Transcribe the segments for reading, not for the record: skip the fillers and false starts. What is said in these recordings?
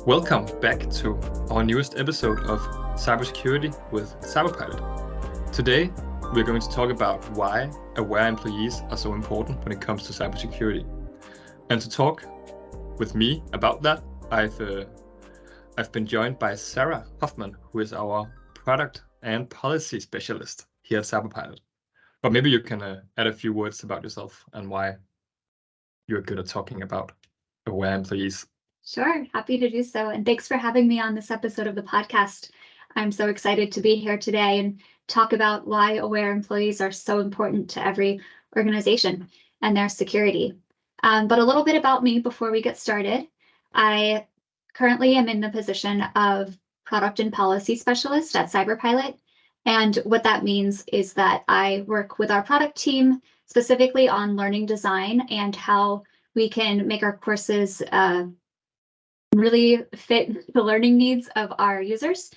Welcome back to our newest episode of Cybersecurity with CyberPilot. Today, we're going to talk about why aware employees are so important when it comes to cybersecurity. And to talk with me about that, I've been joined by Sarah Hofmann, who is our product and policy specialist here at CyberPilot. But maybe you can add a few words about yourself and why you're good at talking about aware employees. Sure, happy to do so. And thanks for having me on this episode of the podcast. I'm so excited to be here today and talk about why aware employees are so important to every organization and their security. But a little bit about me before we get started. I currently am in the position of product and policy specialist at CyberPilot. And what that means is that I work with our product team specifically on learning design and how we can make our courses really fit the learning needs of our users.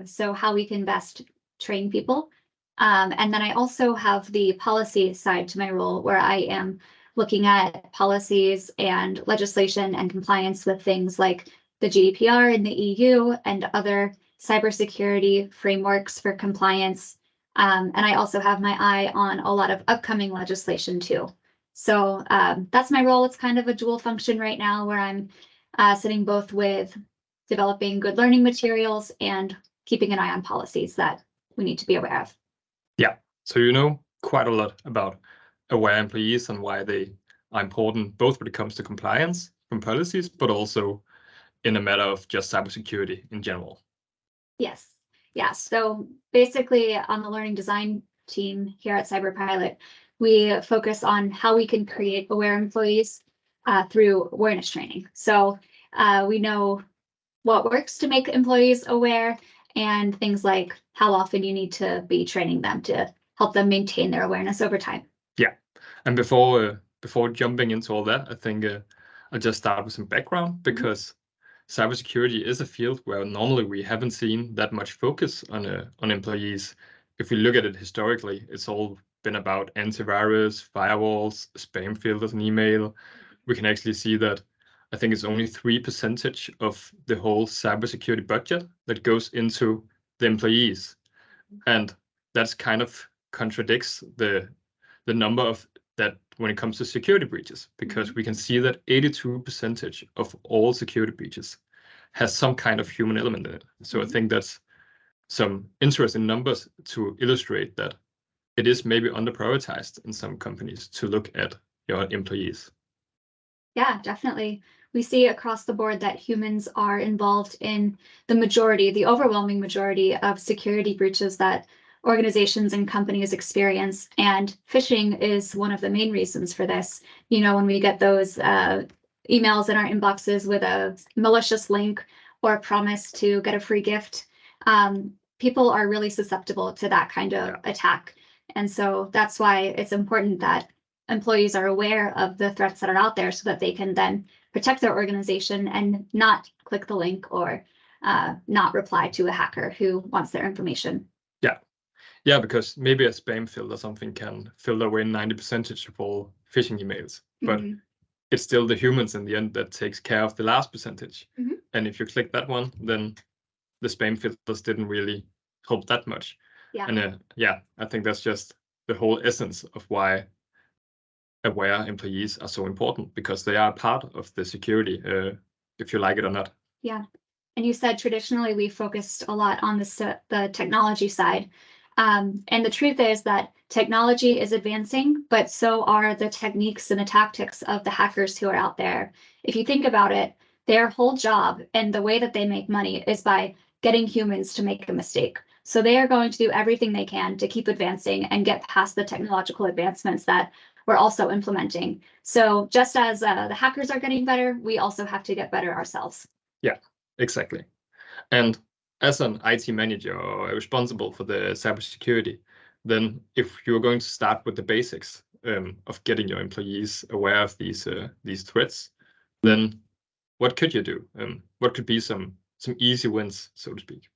So how we can best train people. And then I also have the policy side to my role where I am looking at policies and legislation and compliance with things like the GDPR in the EU and other cybersecurity frameworks for compliance. And I also have my eye on a lot of upcoming legislation too. So that's my role. It's kind of a dual function right now where I'm sitting both with developing good learning materials and keeping an eye on policies that we need to be aware of. Yeah, so you know quite a lot about aware employees and why they are important, both when it comes to compliance from policies, but also in a matter of just cybersecurity in general. Yes. Yeah. So basically on the learning design team here at CyberPilot, we focus on how we can create aware employees through awareness training. So we know what works to make employees aware and things like how often you need to be training them to help them maintain their awareness over time. Yeah, and before jumping into all that, I think I'll just start with some background because cybersecurity is a field where normally we haven't seen that much focus on employees. If we look at it historically, it's all been about antivirus, firewalls, spam filters, and email. We can actually see that I think it's only 3% of the whole cybersecurity budget that goes into the employees. And that's kind of contradicts the number of that when it comes to security breaches, because we can see that 82% of all security breaches has some kind of human element in it. So I think that's some interesting numbers to illustrate that it is maybe under-prioritized in some companies to look at your employees. Yeah, definitely. We see across the board that humans are involved in the overwhelming majority of security breaches that organizations and companies experience. And phishing is one of the main reasons for this. You know, when we get those emails in our inboxes with a malicious link or a promise to get a free gift, people are really susceptible to that kind of attack. And so that's why it's important that employees are aware of the threats that are out there so that they can then protect their organization and not click the link or not reply to a hacker who wants their information. Yeah, because maybe a spam filter or something can filter away 90% of all phishing emails, but it's still the humans in the end that takes care of the last percentage. And if you click that one, then the spam filters didn't really help that much. And I think that's just the whole essence of why aware employees are so important, because they are part of the security, if you like it or not. Yeah. And you said traditionally we focused a lot on the technology side. And the truth is that technology is advancing, but so are the techniques and the tactics of the hackers who are out there. If you think about it, their whole job and the way that they make money is by getting humans to make a mistake. So they are going to do everything they can to keep advancing and get past the technological advancements that we're also implementing. So just as the hackers are getting better, we also have to get better ourselves. Yeah, exactly. And as an IT manager or responsible for the cybersecurity, then if you're going to start with the basics of getting your employees aware of these threats, then what could you do? What could be some easy wins, so to speak?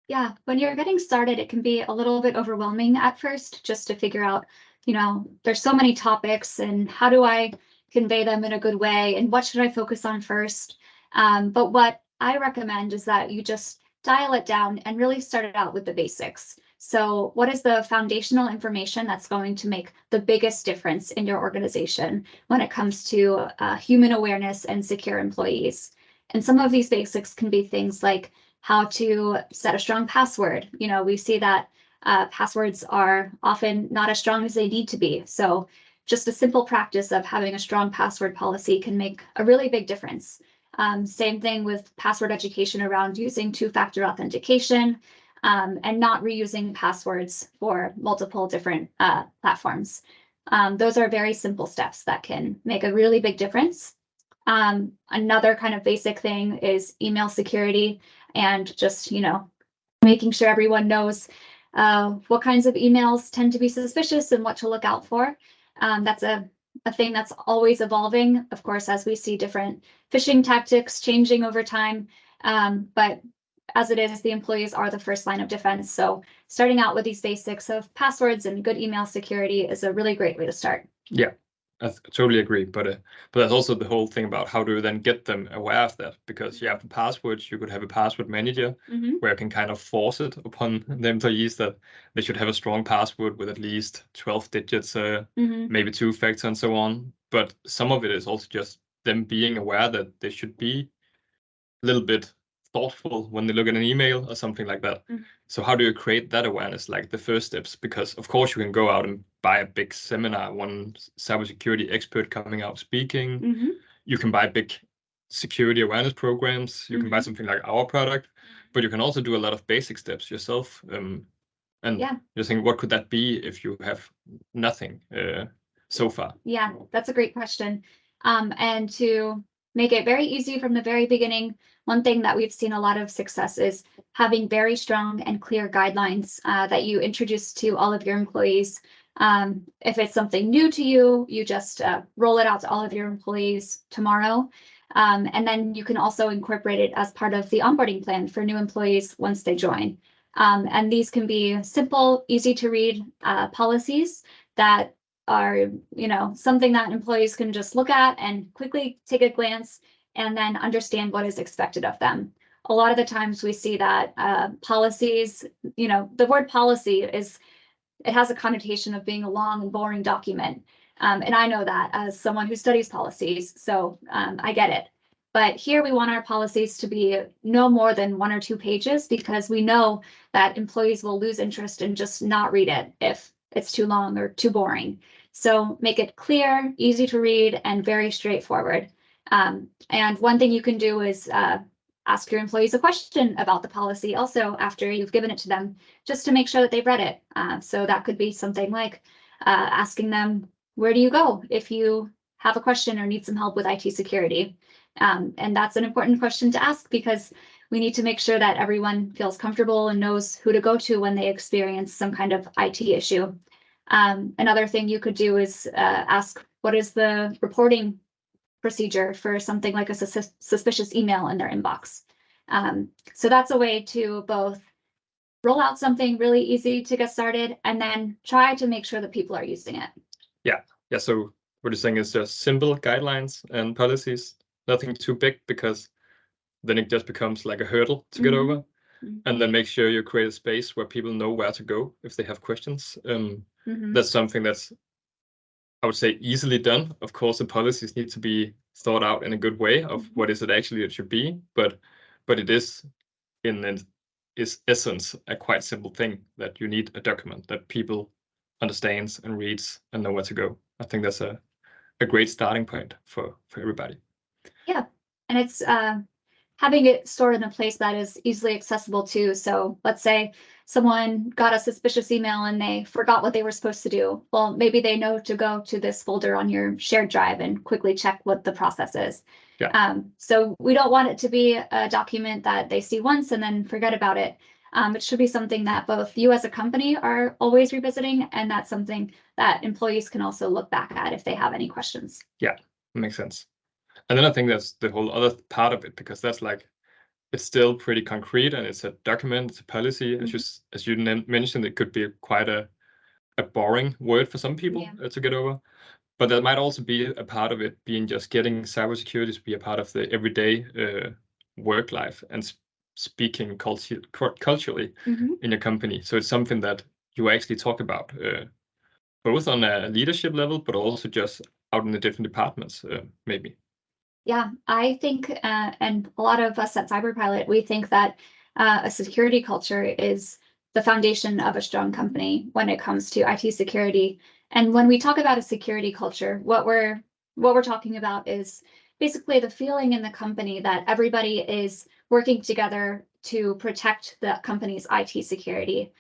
Yeah, when you're getting started, it can be a little bit overwhelming at first just to figure out, you know, there's so many topics and how do I convey them in a good way and what should I focus on first? But what I recommend is that you just dial it down and really start it out with the basics. So what is the foundational information that's going to make the biggest difference in your organization when it comes to human awareness and secure employees? And some of these basics can be things like how to set a strong password. You know, we see that passwords are often not as strong as they need to be. So just a simple practice of having a strong password policy can make a really big difference. Same thing with password education around using two-factor authentication and not reusing passwords for multiple different platforms. Those are very simple steps that can make a really big difference. Another kind of basic thing is email security and just, you know, making sure everyone knows what kinds of emails tend to be suspicious and what to look out for. That's a thing that's always evolving, of course, as we see different phishing tactics changing over time. But as it is, the employees are the first line of defense. So starting out with these basics of passwords and good email security is a really great way to start. Yeah, I totally agree. But that's also the whole thing about how do you then get them aware of that? Because you have the passwords, you could have a password manager where you can kind of force it upon the employees that they should have a strong password with at least 12 digits, maybe two-factor and so on. But some of it is also just them being aware that they should be a little bit thoughtful when they look at an email or something like that. So how do you create that awareness, like the first steps? Because of course you can go out and buy a big seminar, one cybersecurity expert coming out speaking. You can buy big security awareness programs. You can buy something like our product, but you can also do a lot of basic steps yourself. And you're saying, what could that be if you have nothing so far? Yeah, that's a great question. And to make it very easy from the very beginning, one thing that we've seen a lot of success is having very strong and clear guidelines that you introduce to all of your employees. If it's something new to you, you just roll it out to all of your employees tomorrow. And then you can also incorporate it as part of the onboarding plan for new employees once they join. And these can be simple, easy to read policies that are, you know, something that employees can just look at and quickly take a glance and then understand what is expected of them. A lot of the times we see that policies, you know, the word policy it has a connotation of being a long and boring document. And I know that as someone who studies policies, so I get it. But here we want our policies to be no more than 1 or 2 pages because we know that employees will lose interest and just not read it if it's too long or too boring. So make it clear, easy to read, and very straightforward. And one thing you can do is ask your employees a question about the policy also after you've given it to them, just to make sure that they've read it. So that could be something like asking them, where do you go if you have a question or need some help with IT security? And that's an important question to ask because we need to make sure that everyone feels comfortable and knows who to go to when they experience some kind of IT issue. Another thing you could do is ask, what is the reporting procedure for something like a suspicious email in their inbox? So that's a way to both roll out something really easy to get started and then try to make sure that people are using it. Yeah. So what you're saying is just simple guidelines and policies, nothing too big, because then it just becomes like a hurdle to get over. And then make sure you create a space where people know where to go if they have questions. That's something that's, I would say, easily done. Of course, the policies need to be thought out in a good way of what is it actually it should be, but it is in its essence a quite simple thing that you need a document that people understands and reads and know where to go. I think that's a great starting point for everybody. Yeah, and it's having it stored in a place that is easily accessible too. So let's say someone got a suspicious email and they forgot what they were supposed to do. Well, maybe they know to go to this folder on your shared drive and quickly check what the process is. So we don't want it to be a document that they see once and then forget about it. It should be something that both you as a company are always revisiting, and that's something that employees can also look back at if they have any questions. Yeah, makes sense. And then I think that's the whole other part of it, because that's like, it's still pretty concrete and it's a document, it's a policy. As you mentioned, it could be quite a boring word for some people to get over. But that might also be a part of it being just getting cybersecurity to be a part of the everyday work life and speaking culturally in your company. So it's something that you actually talk about both on a leadership level, but also just out in the different departments, maybe. Yeah, I think, and a lot of us at CyberPilot, we think that a security culture is the foundation of a strong company when it comes to IT security. And when we talk about a security culture, what we're talking about is basically the feeling in the company that everybody is working together to protect the company's IT security.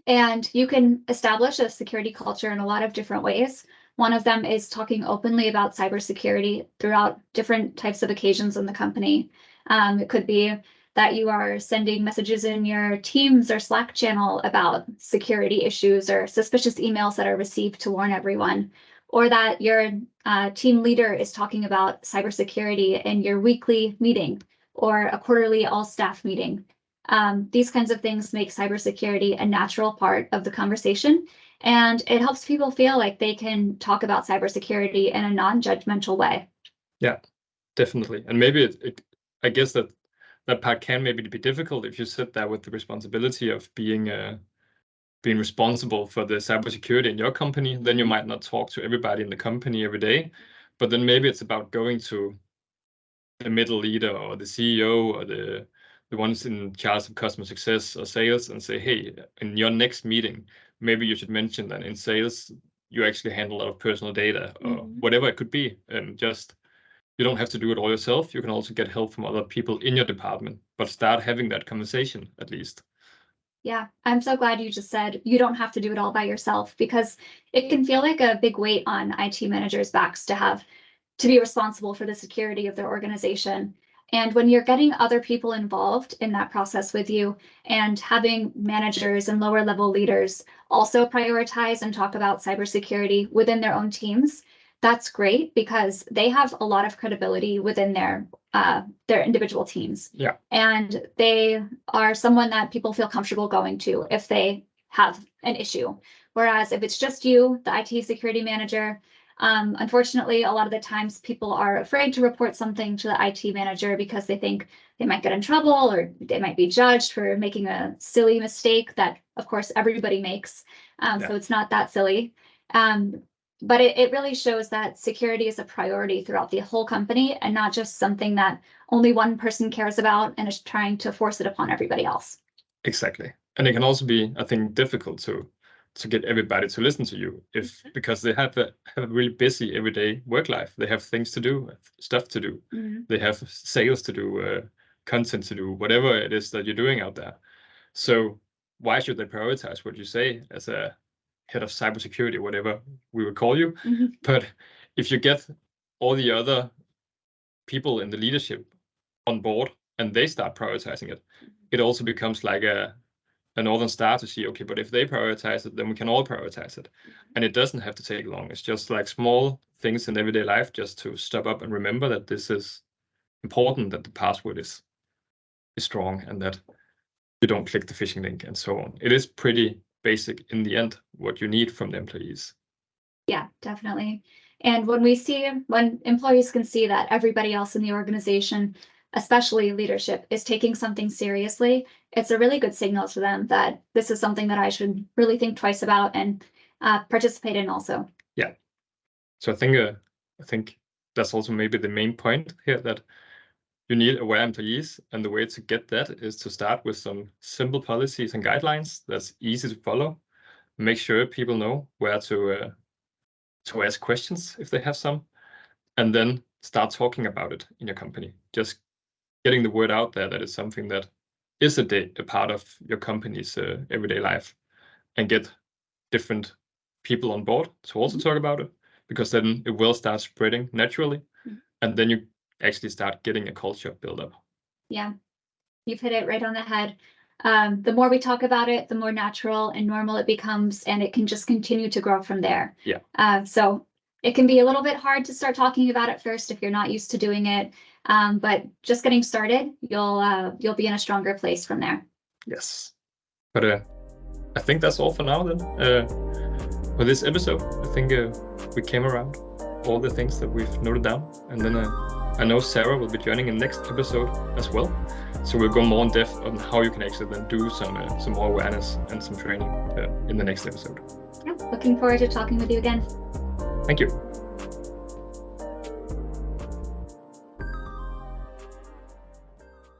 And you can establish a security culture in a lot of different ways. One of them is talking openly about cybersecurity throughout different types of occasions in the company. It could be that you are sending messages in your Teams or Slack channel about security issues or suspicious emails that are received to warn everyone, or that your team leader is talking about cybersecurity in your weekly meeting or a quarterly all-staff meeting. These kinds of things make cybersecurity a natural part of the conversation, and it helps people feel like they can talk about cybersecurity in a non-judgmental way. Yeah, definitely. And maybe I guess that part can maybe be difficult if you sit there with the responsibility of being responsible for the cybersecurity in your company. Then you might not talk to everybody in the company every day, but then maybe it's about going to the middle leader or the CEO or the ones in charge of customer success or sales and say, hey, in your next meeting, maybe you should mention that in sales, you actually handle a lot of personal data or whatever it could be. And just, you don't have to do it all yourself. You can also get help from other people in your department, but start having that conversation at least. Yeah, I'm so glad you just said you don't have to do it all by yourself, because it can feel like a big weight on IT managers' backs to be responsible for the security of their organization. And when you're getting other people involved in that process with you and having managers and lower level leaders also prioritize and talk about cybersecurity within their own teams, that's great, because they have a lot of credibility within their individual teams. Yeah. And they are someone that people feel comfortable going to if they have an issue. Whereas if it's just you, the IT security manager, unfortunately, a lot of the times people are afraid to report something to the IT manager because they think they might get in trouble or they might be judged for making a silly mistake that, of course, everybody makes. So it's not that silly. But it really shows that security is a priority throughout the whole company and not just something that only one person cares about and is trying to force it upon everybody else. Exactly. And it can also be, I think, difficult to get everybody to listen to you because they have a really busy everyday work life. They have things to do, stuff to do. They have sales to do, content to do, whatever it is that you're doing out there. So why should they prioritize what you say as a head of cybersecurity, whatever we would call you? But if you get all the other people in the leadership on board and they start prioritizing it, it also becomes like a northern star to see, okay, but if they prioritize it, then we can all prioritize it. And it doesn't have to take long. It's just like small things in everyday life just to stop up and remember that this is important, that the password is strong and that you don't click the phishing link and so on. It is pretty basic in the end, what you need from the employees. Yeah, definitely. And when employees can see that everybody else in the organization, especially leadership, is taking something seriously, it's a really good signal to them that this is something that I should really think twice about and participate in also. Yeah. So I think that's also maybe the main point here, that you need aware employees, and the way to get that is to start with some simple policies and guidelines that's easy to follow. Make sure people know where to ask questions if they have some, and then start talking about it in your company. Just getting the word out there that it's something that is a part of your company's everyday life, and get different people on board to also talk about it, because then it will start spreading naturally, and then you actually start getting a culture build up. Yeah, you've hit it right on the head. The more we talk about it, the more natural and normal it becomes, and it can just continue to grow from there. Yeah. So it can be a little bit hard to start talking about it first if you're not used to doing it. But just getting started, you'll be in a stronger place from there. Yes. But I think that's all for now then. For this episode, I think we came around all the things that we've noted down, and then I know Sarah will be joining in the next episode as well. So we'll go more in depth on how you can actually then do some more awareness and some training in the next episode. Yeah, looking forward to talking with you again. Thank you.